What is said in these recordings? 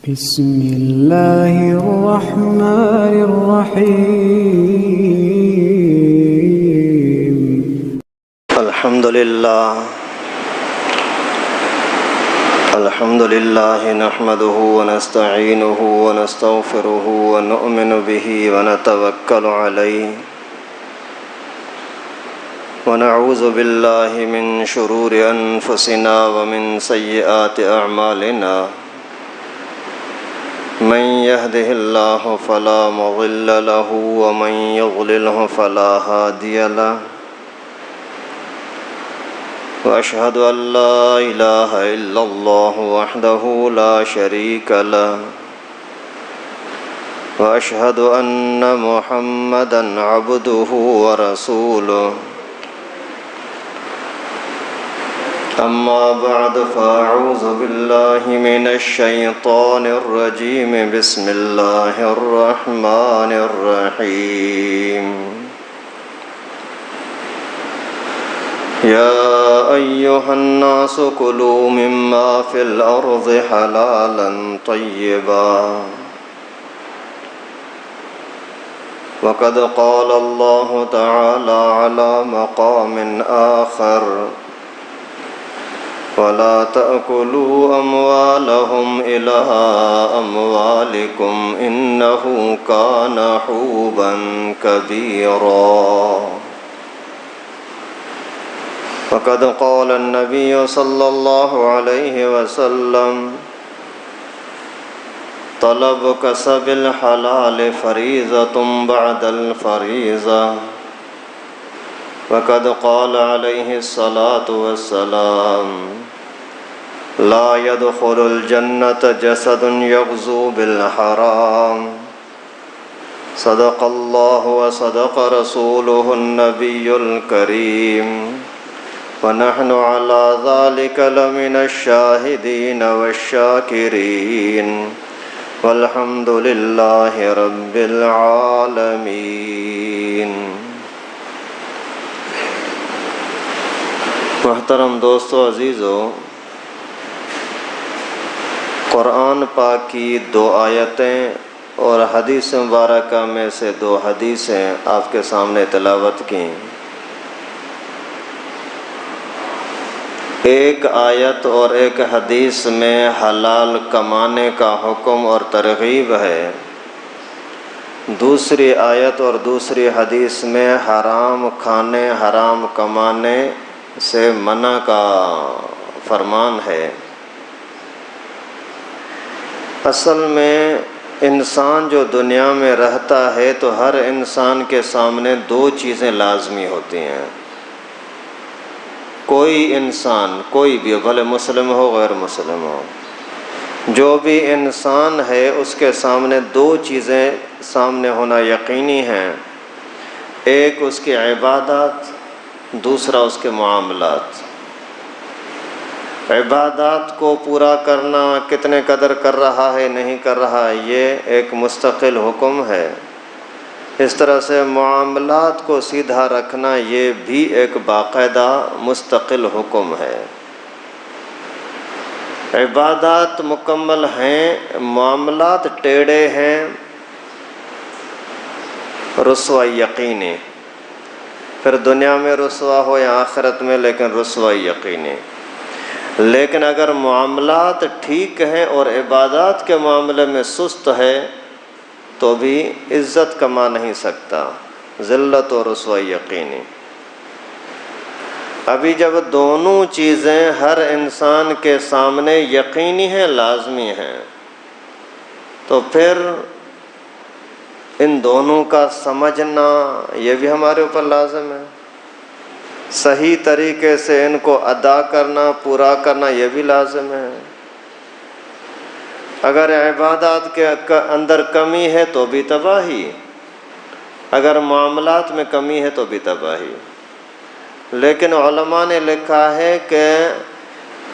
بسم اللہ الرحمن الرحیم الحمد للہ نحمده ونستعینه ونستغفره ونؤمن به ونتوکل علیہ ونعوذ باللہ من شرور انفسنا ومن سیئات اعمالنا من يهده الله فلا مضل له ومن يضلله فلا هادي له وأشهد أن لا إله إلا الله وحده لا شريك له وأشهد أن محمدا عبده ورسوله أما بعد فأعوذ بالله من الشيطان الرجيم بسم الله الرحمن الرحيم يا أيها الناس كلوا مما في الأرض حلالا طيبا وقد قال الله تعالى على مقام آخر ولا تأكلوا أموالهم إلى أموالكم إنه كان حوبا كبيرا وقد قال النبي صلى الله عليه وسلم طلب كسب الحلال فريضة بعد الفريضة وقد قال عليه الصلاة والسلام لا يدخل الجنة جسد يغزو بالحرام صدق الله وصدق رسوله النبي الكريم ونحن على ذلك لمن الشاهدين والشاكرين والحمد لله رب العالمين۔ محترم دوستو عزیزو، قرآن پاک کی دو آیتیں اور حدیث مبارکہ میں سے دو حدیثیں آپ کے سامنے تلاوت کی۔ ایک آیت اور ایک حدیث میں حلال کمانے کا حکم اور ترغیب ہے، دوسری آیت اور دوسری حدیث میں حرام کھانے حرام کمانے سے منع کا فرمان ہے۔ اصل میں انسان جو دنیا میں رہتا ہے تو ہر انسان کے سامنے دو چیزیں لازمی ہوتی ہیں۔ کوئی انسان، کوئی بھی، بھلے مسلم ہو غیر مسلم ہو، جو بھی انسان ہے اس کے سامنے دو چیزیں سامنے ہونا یقینی ہیں، ایک اس کی عبادات، دوسرا اس کے معاملات۔ عبادات کو پورا کرنا، کتنے قدر کر رہا ہے نہیں کر رہا ہے، یہ ایک مستقل حکم ہے۔ اس طرح سے معاملات کو سیدھا رکھنا یہ بھی ایک باقاعدہ مستقل حکم ہے۔ عبادات مکمل ہیں، معاملات ٹیڑھے ہیں، رسوائی یقینی، پھر دنیا میں رسوا ہو یا آخرت میں، لیکن رسوائی یقینی۔ لیکن اگر معاملات ٹھیک ہیں اور عبادات کے معاملے میں سست ہے تو بھی عزت کما نہیں سکتا، ذلت و رسوائی یقینی۔ ابھی جب دونوں چیزیں ہر انسان کے سامنے یقینی ہیں، لازمی ہیں، تو پھر ان دونوں کا سمجھنا یہ بھی ہمارے اوپر لازم ہے، صحیح طریقے سے ان کو ادا کرنا، پورا کرنا یہ بھی لازم ہے۔ اگر عبادات کے اندر کمی ہے تو بھی تباہی، اگر معاملات میں کمی ہے تو بھی تباہی۔ لیکن علماء نے لکھا ہے کہ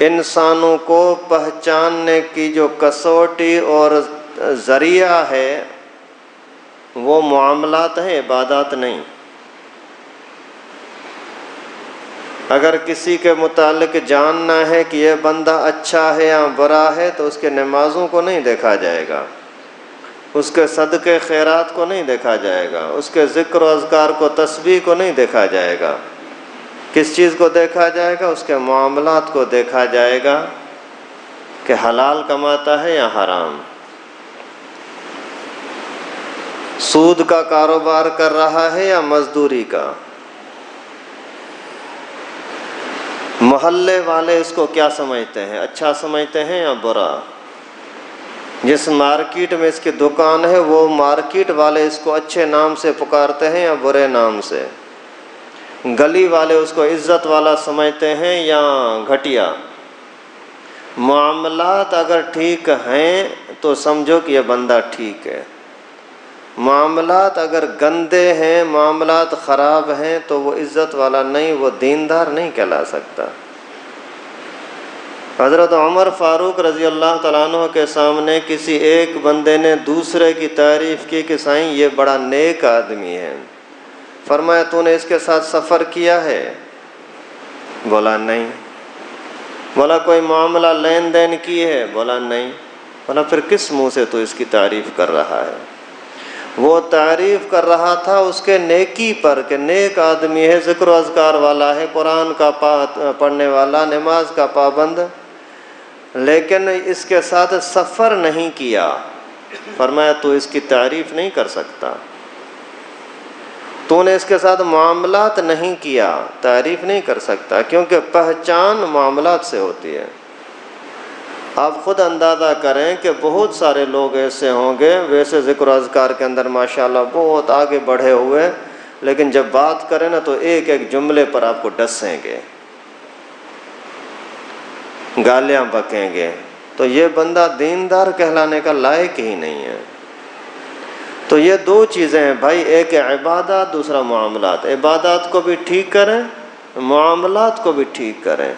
انسانوں کو پہچاننے کی جو کسوٹی اور ذریعہ ہے وہ معاملات ہیں، عبادات نہیں۔ اگر کسی کے متعلق جاننا ہے کہ یہ بندہ اچھا ہے یا برا ہے تو اس کے نمازوں کو نہیں دیکھا جائے گا، اس کے صدقے خیرات کو نہیں دیکھا جائے گا، اس کے ذکر و اذکار کو، تسبیح کو نہیں دیکھا جائے گا۔ کس چیز کو دیکھا جائے گا؟ اس کے معاملات کو دیکھا جائے گا کہ حلال کماتا ہے یا حرام، سود کا کاروبار کر رہا ہے یا مزدوری کا، محلے والے اس کو کیا سمجھتے ہیں، اچھا سمجھتے ہیں یا برا، جس مارکیٹ میں اس کی دکان ہے وہ مارکیٹ والے اس کو اچھے نام سے پکارتے ہیں یا برے نام سے، گلی والے اس کو عزت والا سمجھتے ہیں یا گھٹیا۔ معاملات اگر ٹھیک ہیں تو سمجھو کہ یہ بندہ ٹھیک ہے، معاملات اگر گندے ہیں، معاملات خراب ہیں تو وہ عزت والا نہیں، وہ دیندار نہیں کہلا سکتا۔ حضرت عمر فاروق رضی اللہ تعالیٰ عنہ کے سامنے کسی ایک بندے نے دوسرے کی تعریف کی کہ سائیں یہ بڑا نیک آدمی ہے۔ فرمایا تو نے اس کے ساتھ سفر کیا ہے؟ بولا نہیں۔ بولا کوئی معاملہ لین دین کی ہے؟ بولا نہیں۔ بولا پھر کس منہ سے تو اس کی تعریف کر رہا ہے؟ وہ تعریف کر رہا تھا اس کے نیکی پر کہ نیک آدمی ہے، ذکر و اذکار والا ہے، قرآن کا پڑھنے والا، نماز کا پابند، لیکن اس کے ساتھ سفر نہیں کیا۔ فرمایا تو اس کی تعریف نہیں کر سکتا، تو نے اس کے ساتھ معاملات نہیں کیا، تعریف نہیں کر سکتا، کیونکہ پہچان معاملات سے ہوتی ہے۔ آپ خود اندازہ کریں کہ بہت سارے لوگ ایسے ہوں گے ویسے ذکر و اذکار کے اندر ماشاءاللہ بہت آگے بڑھے ہوئے، لیکن جب بات کریں نا تو ایک ایک جملے پر آپ کو ڈسیں گے، گالیاں بکیں گے، تو یہ بندہ دیندار کہلانے کا لائق ہی نہیں ہے۔ تو یہ دو چیزیں ہیں بھائی، ایک ہے عبادات، دوسرا معاملات۔ عبادات کو بھی ٹھیک کریں، معاملات کو بھی ٹھیک کریں۔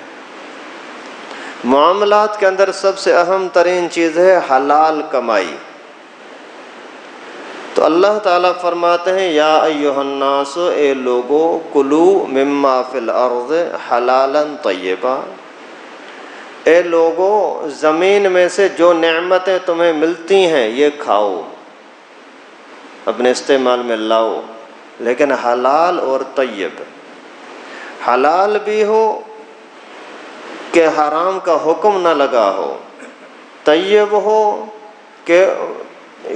معاملات کے اندر سب سے اہم ترین چیز ہے حلال کمائی۔ تو اللہ تعالیٰ فرماتے ہیں یا ایھا الناس، اے لوگو، کلو مما فی الارض حلالا طیبا، اے لوگو زمین میں سے جو نعمتیں تمہیں ملتی ہیں یہ کھاؤ، اپنے استعمال میں لاؤ، لیکن حلال اور طیب۔ حلال بھی ہو کہ حرام کا حکم نہ لگا ہو، طیب ہو کہ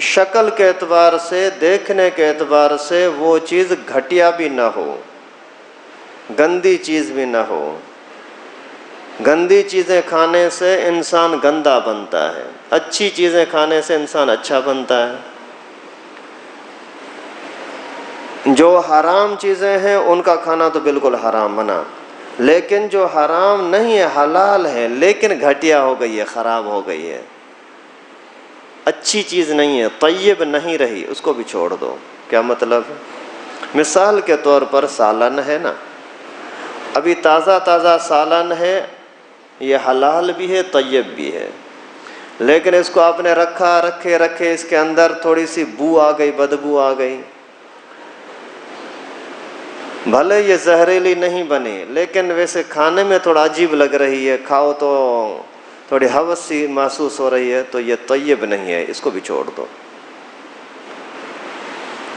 شکل کے اعتبار سے، دیکھنے کے اعتبار سے وہ چیز گھٹیا بھی نہ ہو، گندی چیز بھی نہ ہو۔ گندی چیزیں کھانے سے انسان گندا بنتا ہے، اچھی چیزیں کھانے سے انسان اچھا بنتا ہے۔ جو حرام چیزیں ہیں ان کا کھانا تو بالکل حرام منع، لیکن جو حرام نہیں ہے حلال ہے لیکن گھٹیا ہو گئی ہے، خراب ہو گئی ہے، اچھی چیز نہیں ہے، طیب نہیں رہی، اس کو بھی چھوڑ دو۔ کیا مطلب؟ مثال کے طور پر سالن ہے نا، ابھی تازہ تازہ سالن ہے، یہ حلال بھی ہے طیب بھی ہے، لیکن اس کو آپ نے رکھے اس کے اندر تھوڑی سی بو آ گئی، بدبو آ گئی، بھلے یہ زہریلی نہیں بنی لیکن ویسے کھانے میں تھوڑا عجیب لگ رہی ہے، کھاؤ تو تھوڑی ہوس سی محسوس ہو رہی ہے، تو یہ طیب نہیں ہے، اس کو بھی چھوڑ دو۔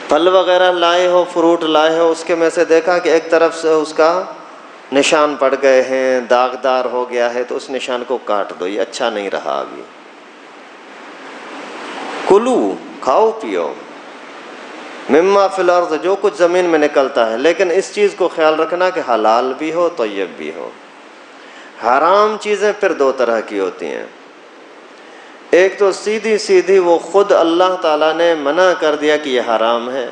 پھل وغیرہ لائے ہو، فروٹ لائے ہو، اس کے میں سے دیکھا کہ ایک طرف سے اس کا نشان پڑ گئے ہیں، داغدار ہو گیا ہے، تو اس نشان کو کاٹ دو، یہ اچھا نہیں رہا ابھی۔ کلو، کھاؤ پیو، مما فی الارض، جو کچھ زمین میں نکلتا ہے، لیکن اس چیز کو خیال رکھنا کہ حلال بھی ہو طیب بھی ہو۔ حرام چیزیں پھر دو طرح کی ہوتی ہیں، ایک تو سیدھی سیدھی وہ خود اللہ تعالیٰ نے منع کر دیا کہ یہ حرام ہے،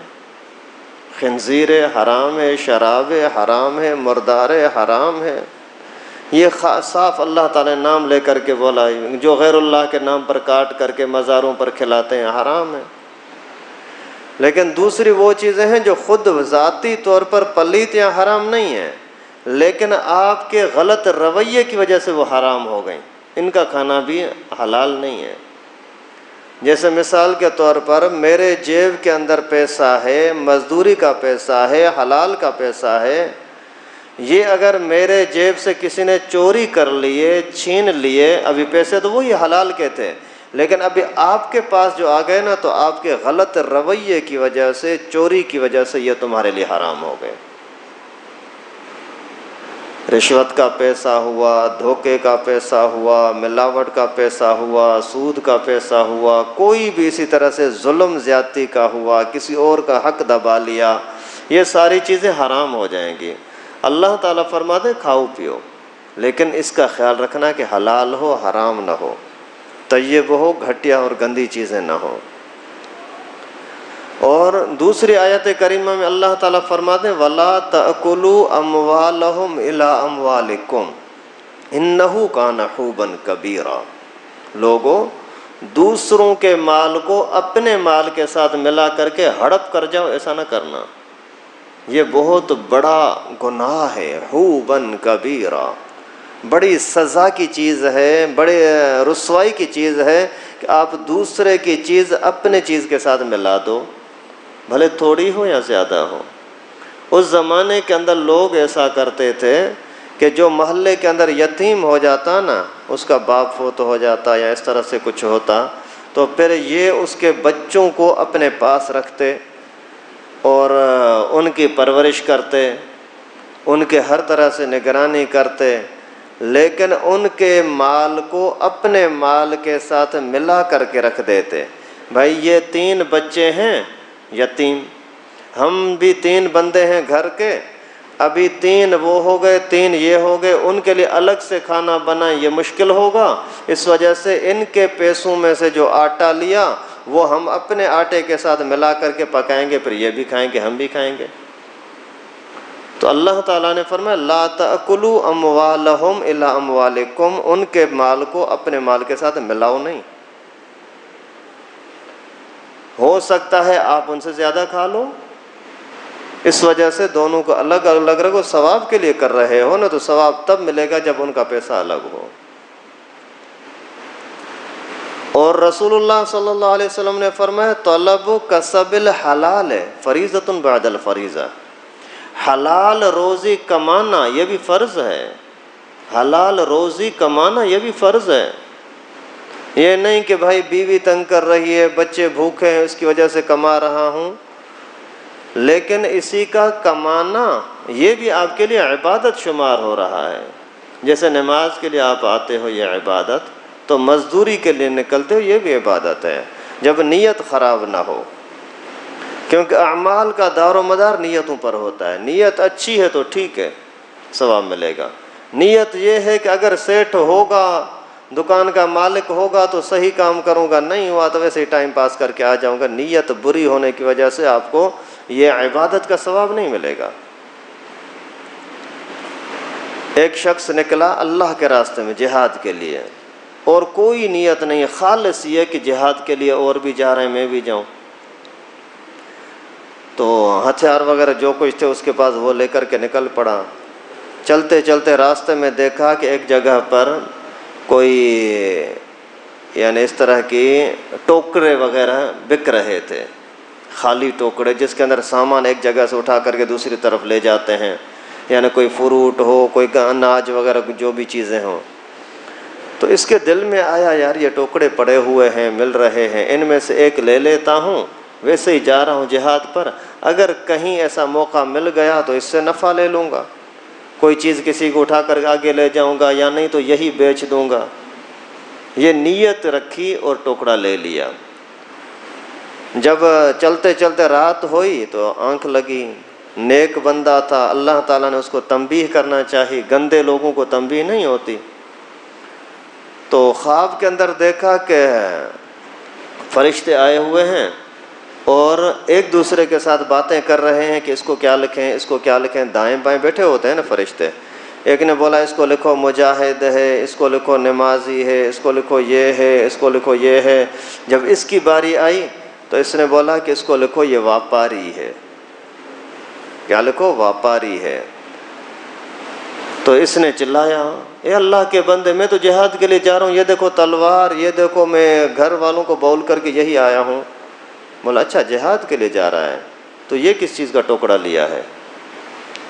خنزیر حرام ہے، شراب حرام ہے، مردار حرام ہے، یہ صاف اللہ تعالیٰ نے نام لے کر کے بولا، جو غیر اللہ کے نام پر کاٹ کر کے مزاروں پر کھلاتے ہیں حرام ہے۔ لیکن دوسری وہ چیزیں ہیں جو خود ذاتی طور پر پلیت یا حرام نہیں ہیں، لیکن آپ کے غلط رویے کی وجہ سے وہ حرام ہو گئیں، ان کا کھانا بھی حلال نہیں ہے۔ جیسے مثال کے طور پر میرے جیب کے اندر پیسہ ہے، مزدوری کا پیسہ ہے، حلال کا پیسہ ہے، یہ اگر میرے جیب سے کسی نے چوری کر لیے، چھین لیے، ابھی پیسے تو وہی حلال کے تھے، لیکن ابھی آپ کے پاس جو آ گئے نا، تو آپ کے غلط رویے کی وجہ سے، چوری کی وجہ سے یہ تمہارے لیے حرام ہو گئے۔ رشوت کا پیسہ ہوا، دھوکے کا پیسہ ہوا، ملاوٹ کا پیسہ ہوا، سود کا پیسہ ہوا، کوئی بھی اسی طرح سے ظلم زیادتی کا ہوا، کسی اور کا حق دبا لیا، یہ ساری چیزیں حرام ہو جائیں گی۔ اللہ تعالیٰ فرماتے کھاؤ پیو، لیکن اس کا خیال رکھنا کہ حلال ہو، حرام نہ ہو، طیب ہو، گھٹیا اور گندی چیزیں نہ ہوں۔ اور دوسری آیت کریمہ میں اللہ تعالیٰ فرماتے ہیں وَلَا تَأْكُلُوا أَمْوَالَهُمْ إِلَىٰ أَمْوَالِكُمْ إِنَّهُ كَانَ حُوبًا كَبِيرًا۔ لوگوں، دوسروں کے مال کو اپنے مال کے ساتھ ملا کر کے ہڑپ کر جاؤ، ایسا نہ کرنا، یہ بہت بڑا گناہ ہے، حُوبًا كَبِيرًا، بڑی سزا کی چیز ہے، بڑے رسوائی کی چیز ہے کہ آپ دوسرے کی چیز اپنے چیز کے ساتھ ملا دو، بھلے تھوڑی ہو یا زیادہ ہو۔ اس زمانے کے اندر لوگ ایسا کرتے تھے کہ جو محلے کے اندر یتیم ہو جاتا نا، اس کا باپ فوت ہو جاتا یا اس طرح سے کچھ ہوتا، تو پھر یہ اس کے بچوں کو اپنے پاس رکھتے اور ان کی پرورش کرتے، ان کے ہر طرح سے نگرانی کرتے، لیکن ان کے مال کو اپنے مال کے ساتھ ملا کر کے رکھ دیتے۔ بھائی یہ 3 بچے ہیں یتیم، ہم بھی 3 بندے ہیں گھر کے، ابھی 3 وہ ہو گئے، 3 یہ ہو گئے، ان کے لیے الگ سے کھانا بنائیں یہ مشکل ہوگا، اس وجہ سے ان کے پیسوں میں سے جو آٹا لیا وہ ہم اپنے آٹے کے ساتھ ملا کر کے پکائیں گے، پھر یہ بھی کھائیں گے، ہم بھی کھائیں گے۔ تو اللہ تعالیٰ نے فرمایا لا تأکلوا اموالہم الی اموالکم، ان کے مال کو اپنے مال کے ساتھ ملاؤ نہیں۔ ہو سکتا ہے آپ ان سے زیادہ کھا لو، اس وجہ سے دونوں کو الگ الگ رکھو، ثواب کے لیے کر رہے ہو نا، تو ثواب تب ملے گا جب ان کا پیسہ الگ ہو۔ اور رسول اللہ صلی اللہ علیہ وسلم نے فرمایا طلب کسب الحلال فریضۃ بعد الفریضہ، حلال روزی کمانا یہ بھی فرض ہے، حلال روزی کمانا یہ بھی فرض ہے۔ یہ نہیں کہ بھائی بیوی تنگ کر رہی ہے، بچے بھوکے ہیں، اس کی وجہ سے کما رہا ہوں، لیکن اسی کا کمانا یہ بھی آپ کے لیے عبادت شمار ہو رہا ہے۔ جیسے نماز کے لیے آپ آتے ہو یہ عبادت، تو مزدوری کے لیے نکلتے ہو یہ بھی عبادت ہے، جب نیت خراب نہ ہو، کیونکہ اعمال کا دار و مدار نیتوں پر ہوتا ہے۔ نیت اچھی ہے تو ٹھیک ہے، ثواب ملے گا۔ نیت یہ ہے کہ اگر سیٹ ہوگا، دکان کا مالک ہوگا تو صحیح کام کروں گا، نہیں ہوا تو ویسے ہی ٹائم پاس کر کے آ جاؤں گا، نیت بری ہونے کی وجہ سے آپ کو یہ عبادت کا ثواب نہیں ملے گا۔ ایک شخص نکلا اللہ کے راستے میں جہاد کے لیے، اور کوئی نیت نہیں، خالص یہ کہ جہاد کے لیے اور بھی جا رہے ہیں میں بھی جاؤں، تو ہتھیار وغیرہ جو کچھ تھے اس کے پاس وہ لے کر کے نکل پڑا۔ چلتے چلتے راستے میں دیکھا کہ ایک جگہ پر کوئی یعنی اس طرح کی ٹوکرے وغیرہ بک رہے تھے، خالی ٹوکرے جس کے اندر سامان ایک جگہ سے اٹھا کر کے دوسری طرف لے جاتے ہیں، یعنی کوئی فروٹ ہو، کوئی اناج وغیرہ جو بھی چیزیں ہوں۔ تو اس کے دل میں آیا یار یہ ٹوکرے پڑے ہوئے ہیں، مل رہے ہیں، ان میں سے ایک لے لیتا ہوں، ویسے ہی جا رہا ہوں جہاد پر، اگر کہیں ایسا موقع مل گیا تو اس سے نفع لے لوں گا، کوئی چیز کسی کو اٹھا کر آگے لے جاؤں گا، یا نہیں تو یہی بیچ دوں گا۔ یہ نیت رکھی اور ٹکڑا لے لیا۔ جب چلتے چلتے رات ہوئی تو آنکھ لگی، نیک بندہ تھا، اللہ تعالیٰ نے اس کو تنبیہ کرنا چاہی، گندے لوگوں کو تنبیہ نہیں ہوتی۔ تو خواب کے اندر دیکھا کہ فرشتے آئے ہوئے ہیں اور ایک دوسرے کے ساتھ باتیں کر رہے ہیں کہ اس کو کیا لکھیں، اس کو کیا لکھیں، دائیں بائیں بیٹھے ہوتے ہیں نا فرشتے۔ ایک نے بولا اس کو لکھو مجاہد ہے، اس کو لکھو نمازی ہے، اس کو لکھو یہ ہے، اس کو لکھو یہ ہے۔ جب اس کی باری آئی تو اس نے بولا کہ اس کو لکھو یہ واپاری ہے۔ کیا لکھو؟ واپاری ہے۔ تو اس نے چلایا اے اللہ کے بندے، میں تو جہاد کے لیے جا رہا ہوں، یہ دیکھو تلوار، یہ دیکھو میں گھر والوں کو بول کر کے یہی آیا ہوں۔ بولا اچھا جہاد کے لیے جا رہا ہے، تو یہ کس چیز کا ٹوکڑا لیا ہے؟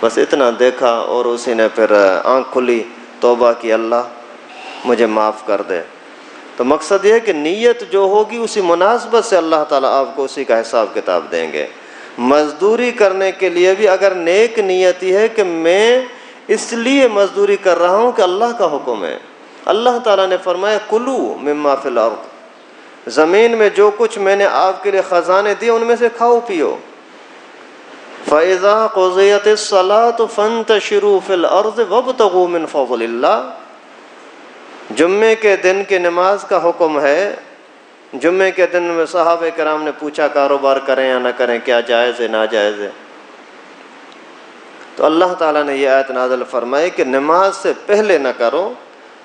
بس اتنا دیکھا اور اسی نے پھر آنکھ کھلی، توبہ کی، اللہ مجھے معاف کر دے۔ تو مقصد یہ ہے کہ نیت جو ہوگی اسی مناسبت سے اللہ تعالیٰ آپ کو اسی کا حساب کتاب دیں گے۔ مزدوری کرنے کے لیے بھی اگر نیک نیت یہ ہے کہ میں اس لیے مزدوری کر رہا ہوں کہ اللہ کا حکم ہے، اللہ تعالیٰ نے فرمایا کلو مما فی الارض، زمین میں جو کچھ میں نے آپ کے لیے خزانے دیے ان میں سے کھاؤ پیو۔ فَإِذَا قُضِيَتِ الصَّلَاةُ فَانْتَشِرُوا فِي الْأَرْضِ وَابْتَغُوا مِنْ فَضْلِ اللَّهِ۔ جمعے کے دن کی نماز کا حکم ہے۔ جمعے کے دن میں صحابہ کرام نے پوچھا کاروبار کریں یا نہ کریں، کیا جائز ہے ناجائز ہے؟ تو اللہ تعالیٰ نے یہ آیت نازل فرمائی کہ نماز سے پہلے نہ کرو،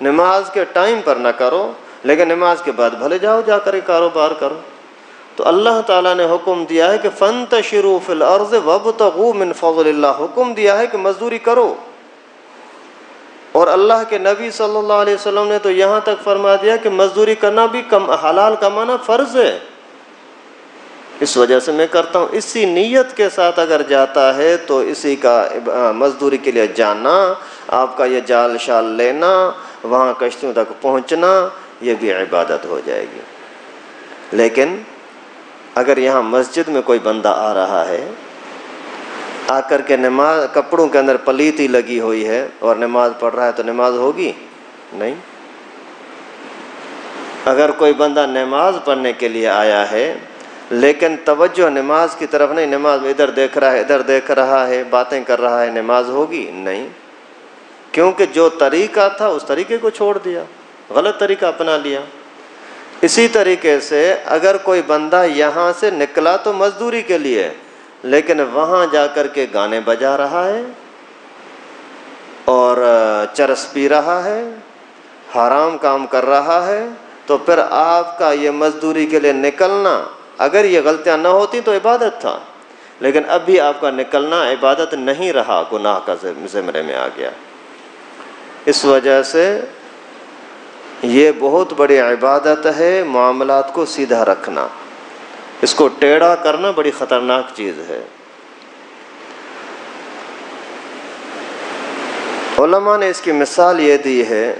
نماز کے ٹائم پر نہ کرو، لیکن نماز کے بعد بھلے جاؤ جا کر کاروبار کرو۔ تو اللہ تعالیٰ نے حکم دیا ہے کہ فَانْتَشِرُوا فِي الْأَرْضِ وَابْتَغُوا مِنْ فَضْلِ اللَّهِ، حکم دیا ہے کہ مزدوری کرو۔ اور اللہ کے نبی صلی اللہ علیہ وسلم نے تو یہاں تک فرما دیا کہ مزدوری کرنا بھی حلال کمانا فرض ہے، اس وجہ سے میں کرتا ہوں۔ اسی نیت کے ساتھ اگر جاتا ہے تو اسی کا مزدوری کے لیے جانا، آپ کا یہ جال شال لینا، وہاں کشتیوں تک پہنچنا، یہ بھی عبادت ہو جائے گی۔ لیکن اگر یہاں مسجد میں کوئی بندہ آ رہا ہے، آ کر کے نماز کپڑوں کے اندر پلیتی لگی ہوئی ہے اور نماز پڑھ رہا ہے تو نماز ہوگی نہیں۔ اگر کوئی بندہ نماز پڑھنے کے لیے آیا ہے لیکن توجہ نماز کی طرف نہیں، نماز میں ادھر دیکھ رہا ہے ادھر دیکھ رہا ہے، باتیں کر رہا ہے، نماز ہوگی نہیں، کیونکہ جو طریقہ تھا اس طریقے کو چھوڑ دیا، غلط طریقہ اپنا لیا۔ اسی طریقے سے اگر کوئی بندہ یہاں سے نکلا تو مزدوری کے لیے، لیکن وہاں جا کر کے گانے بجا رہا ہے اور چرس پی رہا ہے، حرام کام کر رہا ہے، تو پھر آپ کا یہ مزدوری کے لیے نکلنا، اگر یہ غلطیاں نہ ہوتی تو عبادت تھا، لیکن اب بھی آپ کا نکلنا عبادت نہیں رہا، گناہ کا زمرے میں آ گیا۔ اس وجہ سے یہ بہت بڑی عبادت ہے، معاملات کو سیدھا رکھنا، اس کو ٹیڑھا کرنا بڑی خطرناک چیز ہے۔ علماء نے اس کی مثال یہ دی ہے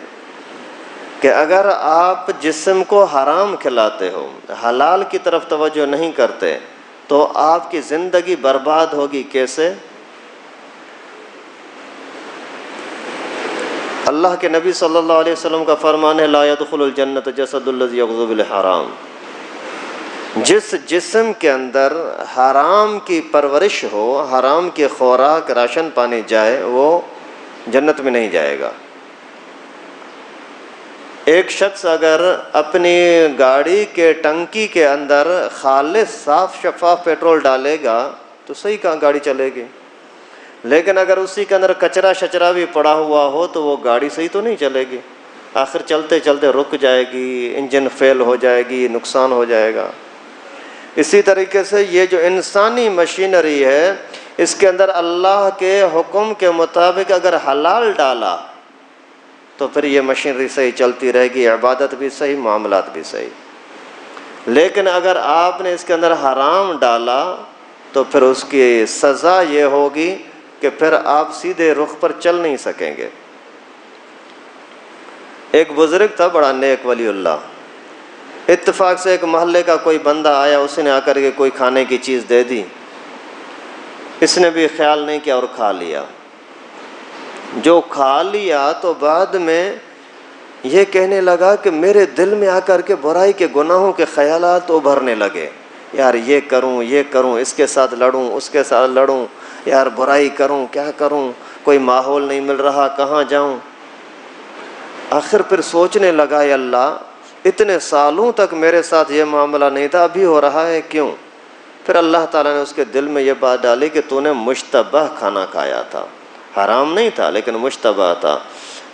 کہ اگر آپ جسم کو حرام کھلاتے ہو، حلال کی طرف توجہ نہیں کرتے، تو آپ کی زندگی برباد ہوگی۔ کیسے؟ اللہ کے نبی صلی اللہ علیہ وسلم کا فرمان ہے لا يدخل الجنت جسد الذی یغزو بالحرام، جس جسم کے اندر حرام کی پرورش ہو، حرام کی خوراک راشن پانی جائے، وہ جنت میں نہیں جائے گا۔ ایک شخص اگر اپنی گاڑی کے ٹنکی کے اندر خالص صاف شفاف پیٹرول ڈالے گا تو صحیح گاڑی چلے گی، لیکن اگر اسی کے اندر کچرا شچرا بھی پڑا ہوا ہو تو وہ گاڑی صحیح تو نہیں چلے گی، آخر چلتے چلتے رک جائے گی، انجن فیل ہو جائے گی، نقصان ہو جائے گا۔ اسی طریقے سے یہ جو انسانی مشینری ہے، اس کے اندر اللہ کے حکم کے مطابق اگر حلال ڈالا تو پھر یہ مشینری صحیح چلتی رہے گی، عبادت بھی صحیح، معاملات بھی صحیح۔ لیکن اگر آپ نے اس کے اندر حرام ڈالا تو پھر اس کی سزا یہ ہوگی کہ پھر آپ سیدھے رخ پر چل نہیں سکیں گے۔ ایک بزرگ تھا بڑا نیک ولی اللہ، اتفاق سے ایک محلے کا کوئی بندہ آیا، اس نے آ کر کے کوئی کھانے کی چیز دے دی، اس نے بھی خیال نہیں کیا اور کھا لیا۔ جو کھا لیا تو بعد میں یہ کہنے لگا کہ میرے دل میں آ کر کے برائی کے گناہوں کے خیالات ابھرنے لگے، یار یہ کروں، اس کے ساتھ لڑوں، اس کے ساتھ لڑوں، یار برائی کروں، کیا کروں، کوئی ماحول نہیں مل رہا، کہاں جاؤں۔ آخر پھر سوچنے لگا یا اللہ، اتنے سالوں تک میرے ساتھ یہ معاملہ نہیں تھا، ابھی ہو رہا ہے کیوں؟ پھر اللہ تعالیٰ نے اس کے دل میں یہ بات ڈالی کہ تو نے مشتبہ کھانا کھایا تھا، حرام نہیں تھا لیکن مشتبہ تھا۔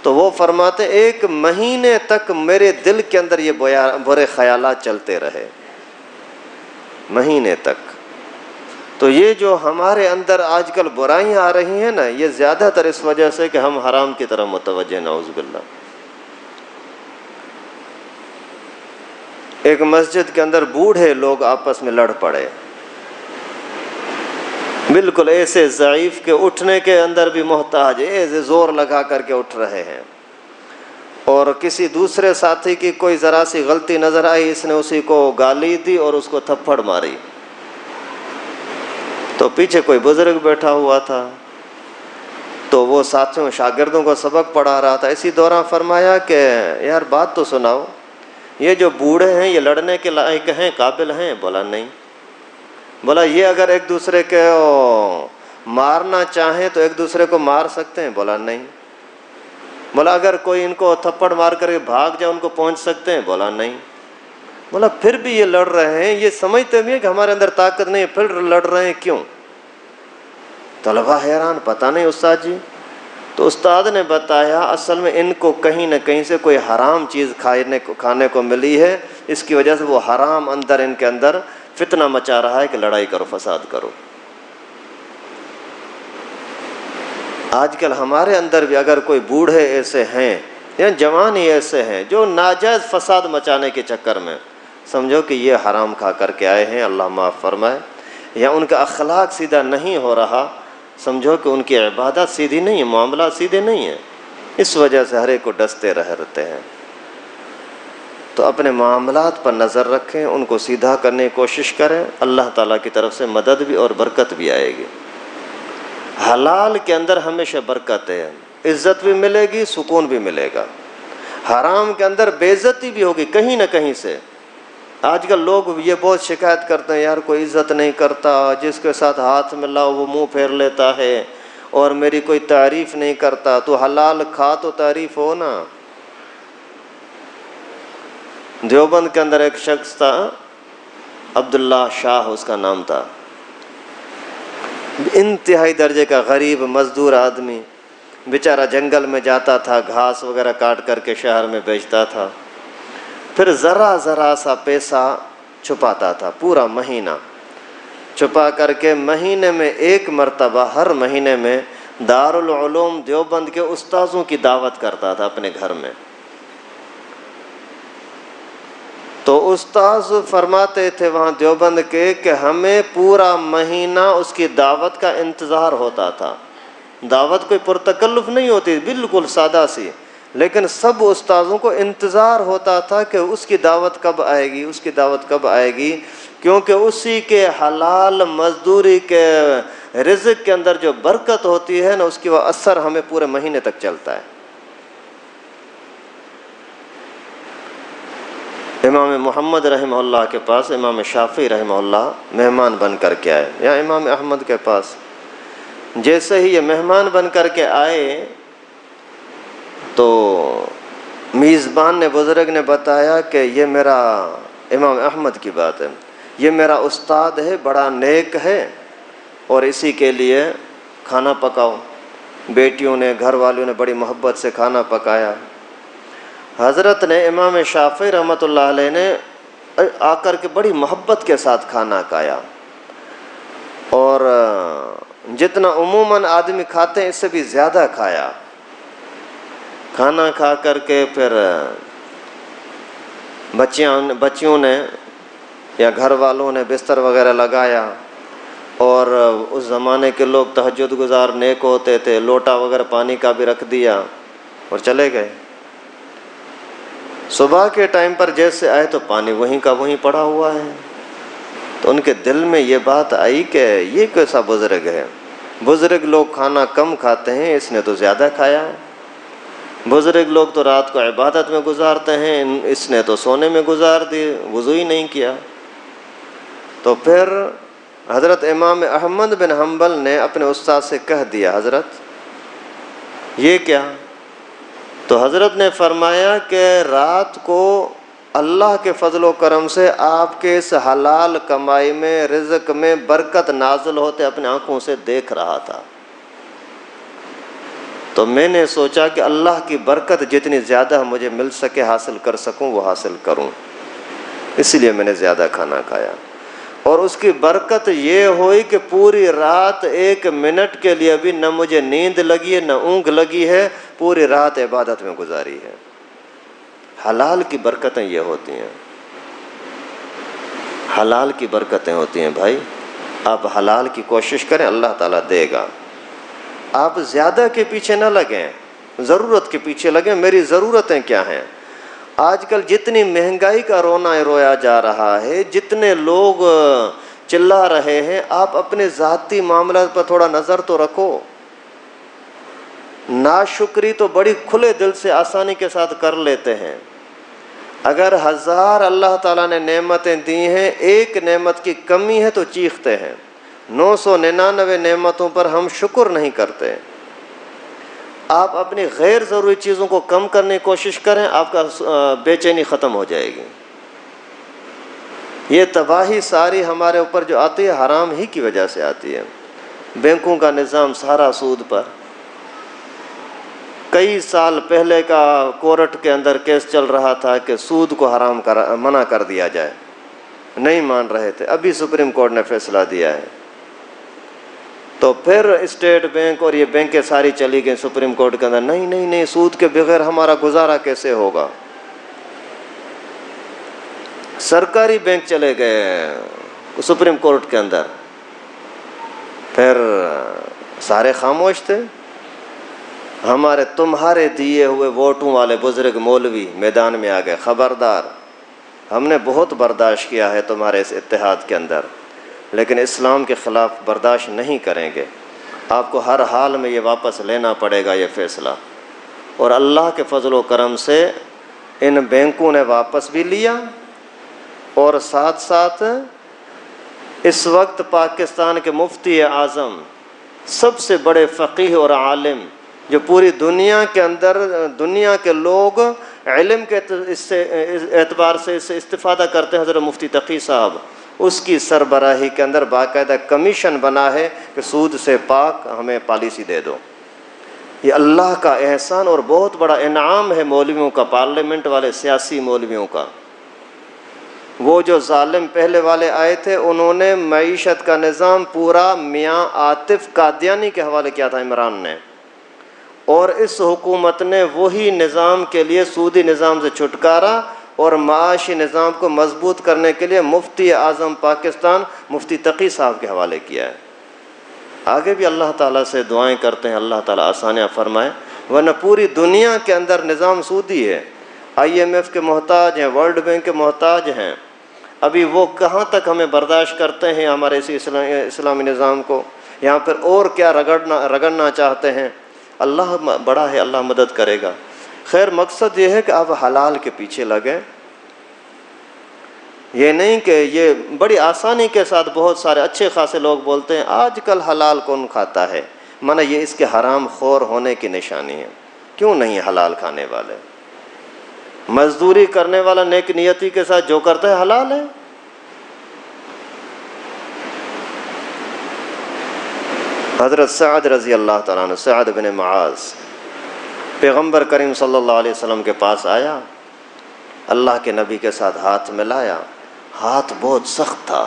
تو وہ فرماتے 1 مہینے تک میرے دل کے اندر یہ برے خیالات چلتے رہے، مہینے تک۔ تو یہ جو ہمارے اندر آج کل برائیاں آ رہی ہیں نا، یہ زیادہ تر اس وجہ سے کہ ہم حرام کی طرف متوجہ، نعوذ باللہ۔ ایک مسجد کے اندر بوڑھے لوگ آپس میں لڑ پڑے، بالکل ایسے ضعیف کے اٹھنے کے اندر بھی محتاج، ایسے زور لگا کر کے اٹھ رہے ہیں، اور کسی دوسرے ساتھی کی کوئی ذرا سی غلطی نظر آئی، اس نے اسی کو گالی دی اور اس کو تھپڑ ماری، تو پیچھے کوئی بزرگ بیٹھا ہوا تھا، تو وہ ساتھیوں شاگردوں کو سبق پڑھا رہا تھا، اسی دوران فرمایا کہ یار بات تو سناؤ، یہ جو بوڑھے ہیں یہ لڑنے کے لائق ہیں، قابل ہیں؟ بولا نہیں۔ بولا یہ اگر ایک دوسرے کے مارنا چاہیں تو ایک دوسرے کو مار سکتے ہیں؟ بولا نہیں۔ بولا اگر کوئی ان کو تھپڑ مار کر کے بھاگ جائے ان کو پہنچ سکتے ہیں؟ بولا نہیں۔ بولا پھر بھی یہ لڑ رہے ہیں، یہ سمجھتے بھی ہیں کہ ہمارے اندر طاقت نہیں ہے، پھر لڑ رہے ہیں کیوں؟ طلبہ حیران، پتہ نہیں استاد جی۔ تو استاد نے بتایا اصل میں ان کو کہیں نہ کہیں سے کوئی حرام چیز کھانے کو ملی ہے، اس کی وجہ سے وہ حرام اندر ان کے اندر فتنہ مچا رہا ہے کہ لڑائی کرو، فساد کرو۔ آج کل ہمارے اندر بھی اگر کوئی بوڑھے ایسے ہیں یا جوان ہی ایسے ہیں جو ناجائز فساد مچانے کے چکر میں، سمجھو کہ یہ حرام کھا کر کے آئے ہیں، اللہ معاف فرمائے، یا ان کا اخلاق سیدھا نہیں ہو رہا، سمجھو کہ ان کی عبادت سیدھی نہیں ہے، معاملات سیدھے نہیں ہیں، اس وجہ سے ہر ایک کو ڈستے رہتے ہیں۔ تو اپنے معاملات پر نظر رکھیں، ان کو سیدھا کرنے کی کوشش کریں، اللہ تعالیٰ کی طرف سے مدد بھی اور برکت بھی آئے گی۔ حلال کے اندر ہمیشہ برکت ہے، عزت بھی ملے گی، سکون بھی ملے گا۔ حرام کے اندر بے عزتی بھی ہوگی کہیں نہ کہیں سے۔ آج کل لوگ یہ بہت شکایت کرتے ہیں، یار کوئی عزت نہیں کرتا، جس کے ساتھ ہاتھ ملاؤ وہ منہ پھیر لیتا ہے اور میری کوئی تعریف نہیں کرتا۔ تو حلال کھا تو تعریف ہو نا۔ دیوبند کے اندر ایک شخص تھا، عبداللہ شاہ اس کا نام تھا، انتہائی درجے کا غریب مزدور آدمی، بیچارہ جنگل میں جاتا تھا، گھاس وغیرہ کاٹ کر کے شہر میں بیچتا تھا، پھر ذرا سا پیسہ چھپاتا تھا، پورا مہینہ چھپا کر کے مہینے میں ایک مرتبہ ہر مہینے میں دارالعلوم دیوبند کے استاذوں کی دعوت کرتا تھا اپنے گھر میں۔ تو استاذ فرماتے تھے وہاں دیوبند کے کہ ہمیں پورا مہینہ اس کی دعوت کا انتظار ہوتا تھا۔ دعوت کوئی پرتکلف نہیں ہوتی، بالکل سادہ سی، لیکن سب استاذوں کو انتظار ہوتا تھا کہ اس کی دعوت کب آئے گی، اس کی دعوت کب آئے گی، کیونکہ اسی کے حلال مزدوری کے رزق کے اندر جو برکت ہوتی ہے نا، اس کی وہ اثر ہمیں پورے مہینے تک چلتا ہے۔ امام محمد رحمہ اللہ کے پاس امام شافعی رحمہ اللہ مہمان بن کر کے آئے، یا امام احمد کے پاس۔ جیسے ہی یہ مہمان بن کر کے آئے تو میزبان نے، بزرگ نے بتایا کہ یہ میرا، امام احمد کی بات ہے، یہ میرا استاد ہے، بڑا نیک ہے، اور اسی کے لیے کھانا پکاؤ۔ بیٹیوں نے، گھر والوں نے بڑی محبت سے کھانا پکایا۔ حضرت نے، امام شافعی رحمۃ اللہ علیہ نے آ کر کے بڑی محبت کے ساتھ کھانا کھایا، اور جتنا عموماً آدمی کھاتے ہیں اس سے بھی زیادہ کھایا۔ کھانا کھا کر کے پھر بچیوں نے یا گھر والوں نے بستر وغیرہ لگایا، اور اس زمانے کے لوگ تہجد گزار نیک ہوتے تھے، لوٹا وغیرہ پانی کا بھی رکھ دیا اور چلے گئے۔ صبح کے ٹائم پر جیسے آئے تو پانی وہیں کا وہیں پڑا ہوا ہے، تو ان کے دل میں یہ بات آئی کہ یہ کیسا بزرگ ہے، بزرگ لوگ کھانا کم کھاتے ہیں، اس نے تو زیادہ کھایا ہے۔ بزرگ لوگ تو رات کو عبادت میں گزارتے ہیں، اس نے تو سونے میں گزار دی، وضو ہی نہیں کیا۔ تو پھر حضرت امام احمد بن حنبل نے اپنے استاد سے کہہ دیا، حضرت یہ کیا؟ تو حضرت نے فرمایا کہ رات کو اللہ کے فضل و کرم سے آپ کے اس حلال کمائی میں، رزق میں برکت نازل ہوتے اپنے آنکھوں سے دیکھ رہا تھا، تو میں نے سوچا کہ اللہ کی برکت جتنی زیادہ مجھے مل سکے، حاصل کر سکوں، وہ حاصل کروں، اس لیے میں نے زیادہ کھانا کھایا۔ اور اس کی برکت یہ ہوئی کہ پوری رات ایک منٹ کے لیے بھی نہ مجھے نیند لگی ہے، نہ اونگ لگی ہے، پوری رات عبادت میں گزاری ہے۔ حلال کی برکتیں یہ ہوتی ہیں، حلال کی برکتیں ہوتی ہیں بھائی۔ آپ حلال کی کوشش کریں، اللہ تعالیٰ دے گا۔ آپ زیادہ کے پیچھے نہ لگیں، ضرورت کے پیچھے لگیں، میری ضرورتیں کیا ہیں۔ آج کل جتنی مہنگائی کا رونا رویا جا رہا ہے، جتنے لوگ چلا رہے ہیں، آپ اپنے ذاتی معاملات پر تھوڑا نظر تو رکھو۔ ناشکری تو بڑی کھلے دل سے آسانی کے ساتھ کر لیتے ہیں۔ اگر 1000 اللہ تعالیٰ نے نعمتیں دی ہیں، ایک نعمت کی کمی ہے تو چیختے ہیں۔ 999 نعمتوں پر ہم شکر نہیں کرتے۔ آپ اپنی غیر ضروری چیزوں کو کم کرنے کی کوشش کریں، آپ کا بے چینی ختم ہو جائے گی۔ یہ تباہی ساری ہمارے اوپر جو آتی ہے حرام ہی کی وجہ سے آتی ہے۔ بینکوں کا نظام سارا سود پر۔ کئی سال پہلے کا کورٹ کے اندر کیس چل رہا تھا کہ سود کو منع کر دیا جائے، نہیں مان رہے تھے، ابھی سپریم کورٹ نے فیصلہ دیا ہے۔ تو پھر اسٹیٹ بینک اور یہ بینکیں ساری چلی گئیں سپریم کورٹ کے اندر، نہیں سود کے بغیر ہمارا گزارا کیسے ہوگا۔ سرکاری بینک چلے گئے سپریم کورٹ کے اندر، پھر سارے خاموش تھے۔ تمہارے دیے ہوئے ووٹوں والے بزرگ مولوی میدان میں آ گئے، خبردار، ہم نے بہت برداشت کیا ہے تمہارے اس اتحاد کے اندر، لیکن اسلام کے خلاف برداشت نہیں کریں گے، آپ کو ہر حال میں یہ واپس لینا پڑے گا یہ فیصلہ۔ اور اللہ کے فضل و کرم سے ان بینکوں نے واپس بھی لیا، اور ساتھ ساتھ اس وقت پاکستان کے مفتی اعظم، سب سے بڑے فقیہ اور عالم جو پوری دنیا کے اندر دنیا کے لوگ علم کے اعتبار سے اس سے استفادہ کرتے ہیں، حضرت مفتی تقی صاحب، اس کی سربراہی کے اندر باقاعدہ کمیشن بنا ہے کہ سود سے پاک ہمیں پالیسی دے دو۔ یہ اللہ کا احسان اور بہت بڑا انعام ہے مولویوں کا، پارلیمنٹ والے سیاسی مولویوں کا۔ وہ جو ظالم پہلے والے آئے تھے، انہوں نے معیشت کا نظام پورا میاں عاطف قادیانی کے حوالے کیا تھا عمران نے، اور اس حکومت نے وہی نظام کے لیے سودی نظام سے چھٹکارا اور معاشی نظام کو مضبوط کرنے کے لیے مفتی اعظم پاکستان مفتی تقی صاحب کے حوالے کیا ہے۔ آگے بھی اللہ تعالیٰ سے دعائیں کرتے ہیں اللہ تعالیٰ آسانیاں فرمائے، ورنہ پوری دنیا کے اندر نظام سودی ہے۔ IMF کے محتاج ہیں، ورلڈ بینک کے محتاج ہیں، ابھی وہ کہاں تک ہمیں برداشت کرتے ہیں ہمارے اسی اسلامی نظام کو، یہاں پر اور کیا رگڑنا چاہتے ہیں۔ اللہ بڑا ہے، اللہ مدد کرے گا۔ خیر، مقصد یہ ہے کہ آپ حلال کے پیچھے لگیں، یہ نہیں کہ یہ بڑی آسانی کے ساتھ بہت سارے اچھے خاصے لوگ بولتے ہیں آج کل حلال کون کھاتا ہے، مانا یہ اس کے حرام خور ہونے کی نشانی ہے۔ کیوں نہیں حلال کھانے والے؟ مزدوری کرنے والا نیک نیتی کے ساتھ جو کرتا ہے حلال ہے۔ حضرت سعد رضی اللہ تعالیٰ عنہ، سعد بن معاذ، پیغمبر کریم صلی اللہ علیہ وسلم کے پاس آیا، اللہ کے نبی کے ساتھ ہاتھ ملایا، ہاتھ بہت سخت تھا،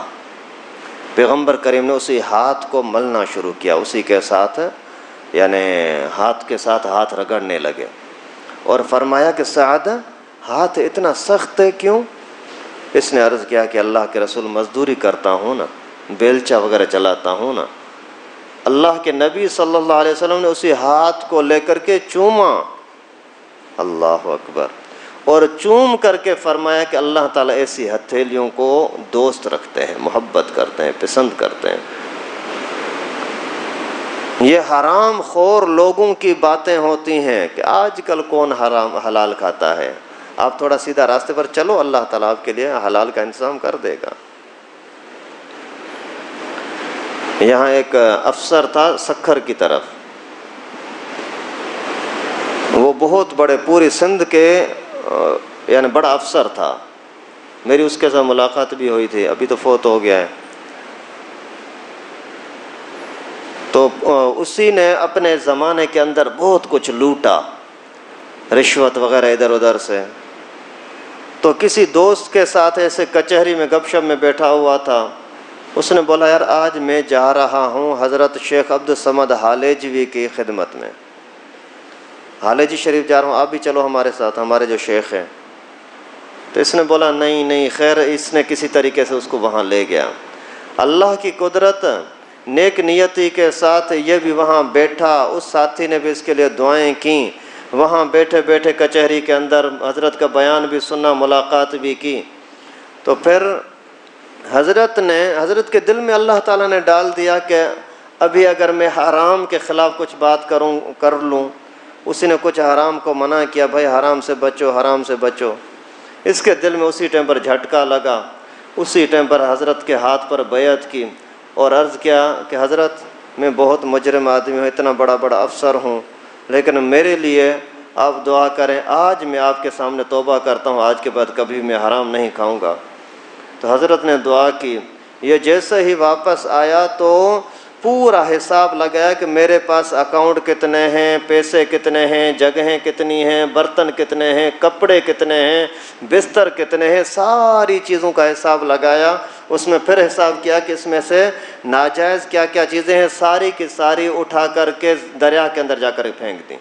پیغمبر کریم نے اسی ہاتھ کو ملنا شروع کیا، اسی کے ساتھ یعنی ہاتھ کے ساتھ ہاتھ رگڑنے لگے، اور فرمایا کہ سعد ہاتھ اتنا سخت ہے کیوں؟ اس نے عرض کیا کہ اللہ کے رسول مزدوری کرتا ہوں نا، بیلچا وغیرہ چلاتا ہوں نا۔ اللہ کے نبی صلی اللہ علیہ وسلم نے اسی ہاتھ کو لے کر کے چوما، اللہ اکبر، اور چوم کر کے فرمایا کہ اللہ تعالیٰ ایسی ہتھیلیوں کو دوست رکھتے ہیں، محبت کرتے ہیں، پسند کرتے ہیں۔ یہ حرام خور لوگوں کی باتیں ہوتی ہیں کہ آج کل کون حلال کھاتا ہے۔ آپ تھوڑا سیدھا راستے پر چلو، اللہ تعالیٰ آپ کے لیے حلال کا انتظام کر دے گا۔ یہاں ایک افسر تھا سکھر کی طرف، وہ بہت بڑے پوری سندھ کے یعنی بڑا افسر تھا، میری اس کے ساتھ ملاقات بھی ہوئی تھی، ابھی تو فوت ہو گیا ہے۔ تو اسی نے اپنے زمانے کے اندر بہت کچھ لوٹا، رشوت وغیرہ ادھر ادھر سے۔ تو کسی دوست کے ساتھ ایسے کچہری میں گپ شپ میں بیٹھا ہوا تھا، اس نے بولا یار آج میں جا رہا ہوں حضرت شیخ عبد الصمد حالیجوی کی خدمت میں، حالیجی شریف جا رہا ہوں، آپ بھی چلو ہمارے ساتھ، ہمارے جو شیخ ہیں۔ تو اس نے بولا نہیں خیر، اس نے کسی طریقے سے اس کو وہاں لے گیا۔ اللہ کی قدرت نیک نیتی کے ساتھ یہ بھی وہاں بیٹھا، اس ساتھی نے بھی اس کے لیے دعائیں کیں، وہاں بیٹھے بیٹھے کچہری کے اندر حضرت کا بیان بھی سنا، ملاقات بھی کی۔ تو پھر حضرت کے دل میں اللہ تعالیٰ نے ڈال دیا کہ ابھی اگر میں حرام کے خلاف کچھ بات کر لوں، اسی نے کچھ حرام کو منع کیا، بھائی حرام سے بچو، حرام سے بچو، اس کے دل میں اسی ٹائم پر جھٹکا لگا۔ اسی ٹائم پر حضرت کے ہاتھ پر بیعت کی اور عرض کیا کہ حضرت میں بہت مجرم آدمی ہوں، اتنا بڑا افسر ہوں، لیکن میرے لیے آپ دعا کریں، آج میں آپ کے سامنے توبہ کرتا ہوں، آج کے بعد کبھی میں حرام نہیں کھاؤں گا۔ تو حضرت نے دعا کی۔ یہ جیسے ہی واپس آیا تو پورا حساب لگایا کہ میرے پاس اکاؤنٹ کتنے ہیں، پیسے کتنے ہیں، جگہیں کتنی ہیں، برتن کتنے ہیں، کپڑے کتنے ہیں، بستر کتنے ہیں، ساری چیزوں کا حساب لگایا۔ اس میں پھر حساب کیا کہ اس میں سے ناجائز کیا کیا چیزیں ہیں، ساری کی ساری اٹھا کر کے دریا کے اندر جا کر پھینک دیں،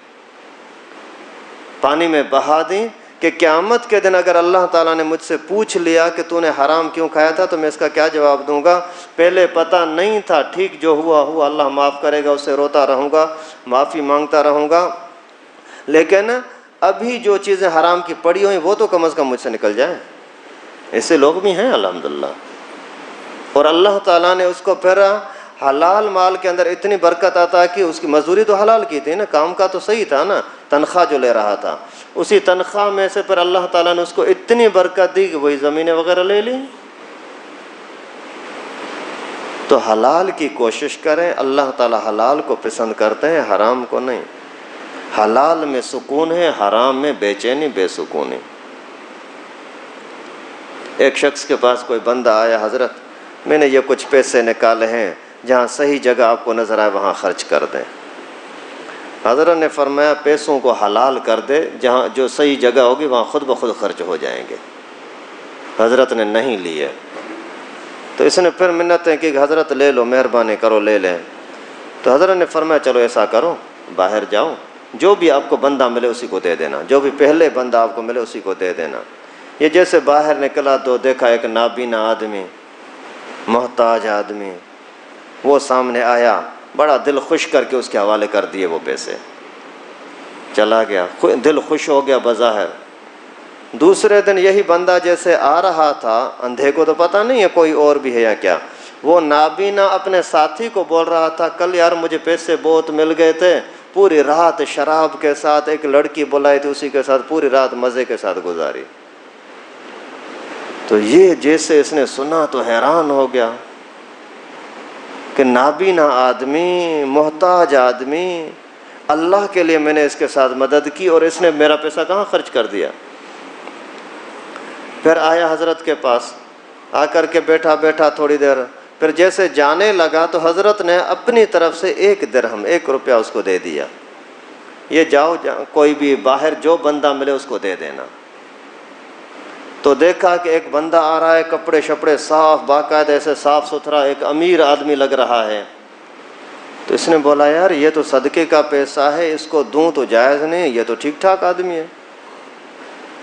پانی میں بہا دیں، کہ قیامت کے دن اگر اللہ تعالیٰ نے مجھ سے پوچھ لیا کہ تو نے حرام کیوں کھایا تھا تو میں اس کا کیا جواب دوں گا؟ پہلے پتہ نہیں تھا، ٹھیک جو ہوا اللہ معاف کرے گا، اسے روتا رہوں گا، معافی مانگتا رہوں گا، لیکن ابھی جو چیزیں حرام کی پڑی ہوئی وہ تو کم از کم مجھ سے نکل جائیں۔ ایسے لوگ بھی ہیں الحمدللہ۔ اور اللہ تعالیٰ نے اس کو پھر حلال مال کے اندر اتنی برکت عطا کی، اس کی مزدوری تو حلال کی تھی نا، کام کا تو صحیح تھا نا، تنخواہ جو لے رہا تھا اسی تنخواہ میں سے پھر اللہ تعالیٰ نے اس کو اتنی برکت دی کہ وہی زمینیں وغیرہ لے لی۔ تو حلال کی کوشش کریں، اللہ تعالیٰ حلال کو پسند کرتے ہیں، حرام کو نہیں۔ حلال میں سکون ہے، حرام میں بے چینی، بے سکونی۔ ایک شخص کے پاس کوئی بندہ آیا، حضرت میں نے یہ کچھ پیسے نکالے ہیں، جہاں صحیح جگہ آپ کو نظر آئے وہاں خرچ کر دیں۔ حضرت نے فرمایا پیسوں کو حلال کر دے، جہاں جو صحیح جگہ ہوگی وہاں خود بخود خرچ ہو جائیں گے۔ حضرت نے نہیں لیے، تو اس نے پھر منتیں کی کہ حضرت لے لو، مہربانی کرو لے لیں۔ تو حضرت نے فرمایا چلو ایسا کرو، باہر جاؤ، جو بھی آپ کو بندہ ملے اسی کو دے دینا، جو بھی پہلے بندہ آپ کو ملے اسی کو دے دینا۔ یہ جیسے باہر نکلا تو دیکھا ایک نابینا آدمی، محتاج آدمی، وہ سامنے آیا، بڑا دل خوش کر کے اس کے حوالے کر دیے وہ پیسے، چلا گیا، دل خوش ہو گیا بظاہر۔ دوسرے دن یہی بندہ جیسے آ رہا تھا، اندھے کو تو پتہ نہیں ہے کوئی اور بھی ہے یا کیا، وہ نابینا اپنے ساتھی کو بول رہا تھا کل یار مجھے پیسے بہت مل گئے تھے، پوری رات شراب کے ساتھ، ایک لڑکی بلائی تھی اسی کے ساتھ پوری رات مزے کے ساتھ گزاری۔ تو یہ جیسے اس نے سنا تو حیران ہو گیا کہ نابینا آدمی، محتاج آدمی، اللہ کے لیے میں نے اس کے ساتھ مدد کی اور اس نے میرا پیسہ کہاں خرچ کر دیا۔ پھر آیا حضرت کے پاس، آ کر کے بیٹھا تھوڑی دیر، پھر جیسے جانے لگا تو حضرت نے اپنی طرف سے 1 درہم، 1 روپیہ اس کو دے دیا، یہ جاؤ کوئی بھی باہر جو بندہ ملے اس کو دے دینا۔ تو دیکھا کہ ایک بندہ آ رہا ہے، کپڑے شپڑے صاف، باقاعدہ ایسے صاف ستھرا، ایک امیر آدمی لگ رہا ہے۔ تو اس نے بولا یار یہ تو صدقے کا پیسہ ہے، اس کو دوں تو جائز نہیں، یہ تو ٹھیک ٹھاک آدمی ہے،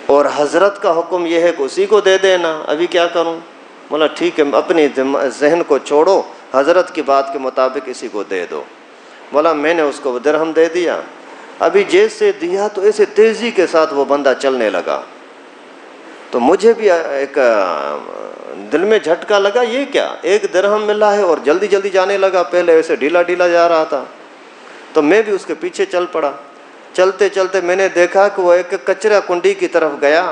اور حضرت کا حکم یہ ہے کہ اسی کو دے دینا، ابھی کیا کروں؟ بولا ٹھیک ہے، اپنی ذہن کو چھوڑو، حضرت کی بات کے مطابق اسی کو دے دو۔ بولا میں نے اس کو درہم دے دیا، ابھی جیسے دیا تو ایسے تیزی کے ساتھ وہ بندہ چلنے لگا، تو مجھے بھی ایک دل میں جھٹکا لگا، یہ کیا 1 درہم ملا ہے اور جلدی جلدی جانے لگا، پہلے ایسے ڈھیلا ڈھیلا جا رہا تھا۔ تو میں بھی اس کے پیچھے چل پڑا، چلتے چلتے میں نے دیکھا کہ وہ ایک کچرا کنڈی کی طرف گیا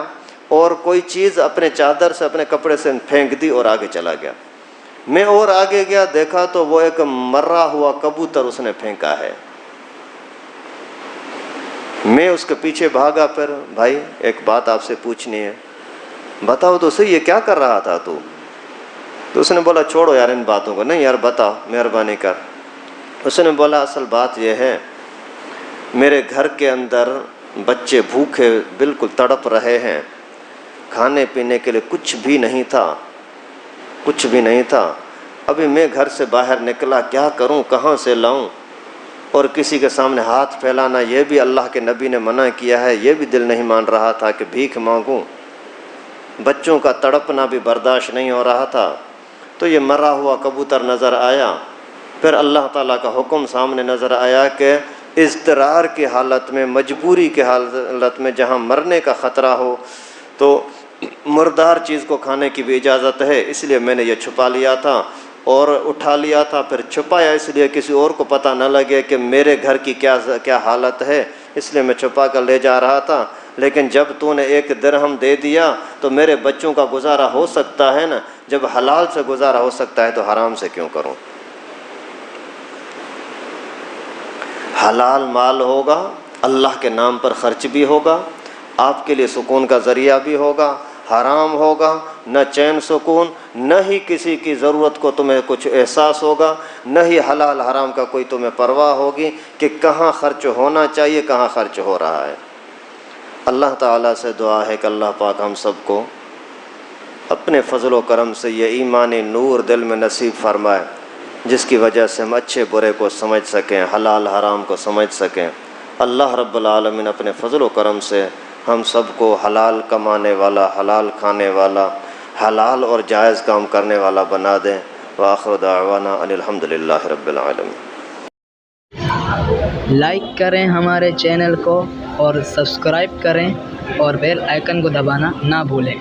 اور کوئی چیز اپنے چادر سے، اپنے کپڑے سے پھینک دی اور آگے چلا گیا۔ میں اور آگے گیا، دیکھا تو وہ ایک مرا ہوا کبوتر اس نے پھینکا ہے۔ میں اس کے پیچھے بھاگا، پھر بھائی ایک بات آپ سے پوچھنی ہے، بتاؤ تو صحیح، یہ کیا کر رہا تھا تو اس نے بولا چھوڑو یار ان باتوں کو، نہیں یار بتا مہربانی کر۔ اس نے بولا اصل بات یہ ہے، میرے گھر کے اندر بچے بھوکے بالکل تڑپ رہے ہیں، کھانے پینے کے لیے کچھ بھی نہیں تھا، ابھی میں گھر سے باہر نکلا، کیا کروں، کہاں سے لاؤں، اور کسی کے سامنے ہاتھ پھیلانا یہ بھی اللہ کے نبی نے منع کیا ہے، یہ بھی دل نہیں مان رہا تھا کہ بھیک مانگوں، بچوں کا تڑپنا بھی برداشت نہیں ہو رہا تھا۔ تو یہ مرا ہوا کبوتر نظر آیا، پھر اللہ تعالیٰ کا حکم سامنے نظر آیا کہ اضطرار کی حالت میں، مجبوری کی حالت میں، جہاں مرنے کا خطرہ ہو تو مردار چیز کو کھانے کی بھی اجازت ہے، اس لیے میں نے یہ چھپا لیا تھا اور اٹھا لیا تھا، پھر چھپایا اس لیے کسی اور کو پتہ نہ لگے کہ میرے گھر کی کیا حالت ہے، اس لیے میں چھپا کر لے جا رہا تھا۔ لیکن جب تو نے 1 درہم دے دیا تو میرے بچوں کا گزارا ہو سکتا ہے نا، جب حلال سے گزارا ہو سکتا ہے تو حرام سے کیوں کروں؟ حلال مال ہوگا، اللہ کے نام پر خرچ بھی ہوگا، آپ کے لیے سکون کا ذریعہ بھی ہوگا، حرام ہوگا نہ چین سکون، نہ ہی کسی کی ضرورت کو تمہیں کچھ احساس ہوگا، نہ ہی حلال حرام کا کوئی تمہیں پرواہ ہوگی کہ کہاں خرچ ہونا چاہیے، کہاں خرچ ہو رہا ہے۔ اللہ تعالیٰ سے دعا ہے کہ اللہ پاک ہم سب کو اپنے فضل و کرم سے یہ ایمانی نور دل میں نصیب فرمائے، جس کی وجہ سے ہم اچھے برے کو سمجھ سکیں، حلال حرام کو سمجھ سکیں۔ اللہ رب العالمین اپنے فضل و کرم سے ہم سب کو حلال کمانے والا، حلال کھانے والا، حلال اور جائز کام کرنے والا بنا دیں۔ وآخر دعوانا ان الحمدللہ رب العالمین۔ لائک کریں ہمارے چینل کو اور سبسکرائب کریں اور بیل آئیکن کو دبانا نہ بھولیں۔